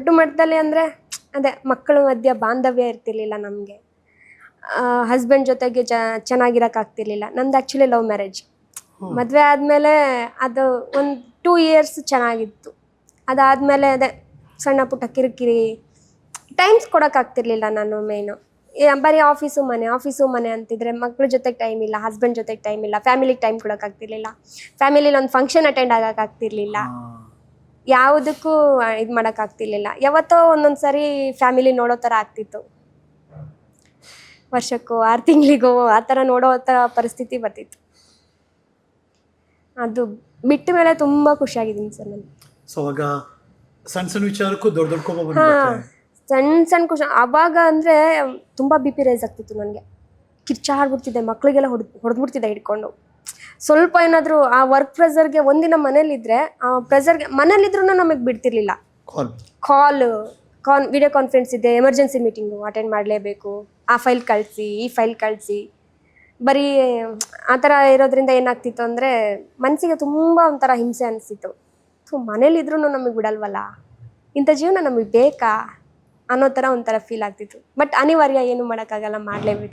ದೊಡ್ಡ ಮಟ್ಟದಲ್ಲಿ ಅಂದರೆ ಅದೇ ಮಕ್ಕಳ ಮಧ್ಯ ಬಾಂಧವ್ಯ ಇರ್ತಿರ್ಲಿಲ್ಲ ನಮಗೆ. ಹಸ್ಬೆಂಡ್ ಜೊತೆಗೆ ಚೆನ್ನಾಗಿರೋಕ್ಕಾಗ್ತಿರ್ಲಿಲ್ಲ. ನಮ್ದು ಆ್ಯಕ್ಚುಲಿ ಲವ್ ಮ್ಯಾರೇಜ್. ಮದುವೆ ಆದಮೇಲೆ ಅದು ಒಂದು 2 ಇಯರ್ಸ್ ಚೆನ್ನಾಗಿತ್ತು. ಅದಾದಮೇಲೆ ಅದೇ ಸಣ್ಣ ಪುಟ್ಟ ಕಿರಿಕಿರಿ, ಟೈಮ್ಸ್ ಕೊಡೋಕ್ಕಾಗ್ತಿರ್ಲಿಲ್ಲ ನಾನು ಮೇಯ್ನು. ಬರೀ ಆಫೀಸು ಮನೆ ಅಂತಿದ್ರೆ ಮಕ್ಳ ಜೊತೆಗೆ ಟೈಮ್ ಇಲ್ಲ, ಹಸ್ಬೆಂಡ್ ಜೊತೆಗೆ ಟೈಮ್ ಇಲ್ಲ, ಫ್ಯಾಮಿಲಿಗೆ ಟೈಮ್ ಕೊಡೋಕ್ಕಾಗ್ತಿರ್ಲಿಲ್ಲ, ಫ್ಯಾಮಿಲಿಲಿ ಒಂದು ಫಂಕ್ಷನ್ ಅಟೆಂಡ್ ಆಗೋಕ್ಕಾಗ್ತಿರ್ಲಿಲ್ಲ, ಯಾವುದಕ್ಕೂ ಇದು ಮಾಡೋಕ್ಕಾಗ್ತಿರ್ಲಿಲ್ಲ. ಯಾವತ್ತೋ ಒಂದೊಂದು ಸರಿ ಫ್ಯಾಮಿಲಿ ನೋಡೋ ಥರ ಆಗ್ತಿತ್ತು, ವರ್ಷಕ್ಕೋ 6 ತಿಂಗಳಿಗೋ ಆ ಥರ ನೋಡೋ ಥರ ಪರಿಸ್ಥಿತಿ ಬರ್ತಿತ್ತು. ಅದು ಬಿಟ್ಟ ಮೇಲೆ ತುಂಬ ಖುಷಿಯಾಗಿದ್ದೀನಿ ಸರ್ ನಾನು. ಸೊ ಅವಾಗ ಸಣ್ಣ ಸಣ್ಣ ವಿಚಾರಕ್ಕೂ ದೊಡ್ಡ ದೊಡ್ಡ ಕೋಪ ಹಾಂ, ಬಂದ್ಬಿಡುತ್ತೆ. ಸಣ್ಣ ಖುಷಿ. ಆವಾಗ ಅಂದರೆ ತುಂಬ BP ರೈಸ್ ಆಗ್ತಿತ್ತು ನನಗೆ. ಕಿರ್ಚಾಡ್ಬಿಡ್ತಿದ್ದೆ, ಮಕ್ಕಳಿಗೆಲ್ಲ ಹೊಡೆದ್ಬಿಡ್ತಿದ್ದೆ ಹಿಡ್ಕೊಂಡು. ಸ್ವಲ್ಪ ಏನಾದರೂ ಆ ವರ್ಕ್ ಪ್ರೆಸರ್ಗೆ ಒಂದಿನ ಮನೇಲಿದ್ದರೆ ಆ ಪ್ರೆಸರ್ಗೆ ಮನೇಲಿದ್ರೂ ನಮಗೆ ಬಿಡ್ತಿರ್ಲಿಲ್ಲ. ವಿಡಿಯೋ ಕಾನ್ಫರೆನ್ಸ್ ಇದೆ, ಎಮರ್ಜೆನ್ಸಿ ಮೀಟಿಂಗು ಅಟೆಂಡ್ ಮಾಡಲೇಬೇಕು, ಆ ಫೈಲ್ ಕಳಿಸಿ, ಈ ಫೈಲ್ ಕಳಿಸಿ, ಬರೀ ಆ ಥರ ಇರೋದ್ರಿಂದ ಏನಾಗ್ತಿತ್ತು ಅಂದರೆ ಮನಸ್ಸಿಗೆ ತುಂಬ ಒಂಥರ ಹಿಂಸೆ ಅನಿಸ್ತಿತ್ತು. ಮನೇಲಿದ್ರೂ ನಮಗೆ ಬಿಡಲ್ವಲ್ಲ, ಇಂಥ ಜೀವನ ನಮಗೆ ಬೇಕಾ ಅನ್ನೋ ಥರ ಒಂಥರ ಫೀಲ್ ಆಗ್ತಿತ್ತು. ಬಟ್ ಅನಿವಾರ್ಯ, ಏನು ಮಾಡೋಕ್ಕಾಗಲ್ಲ, ಮಾಡಲೇಬೇಕು.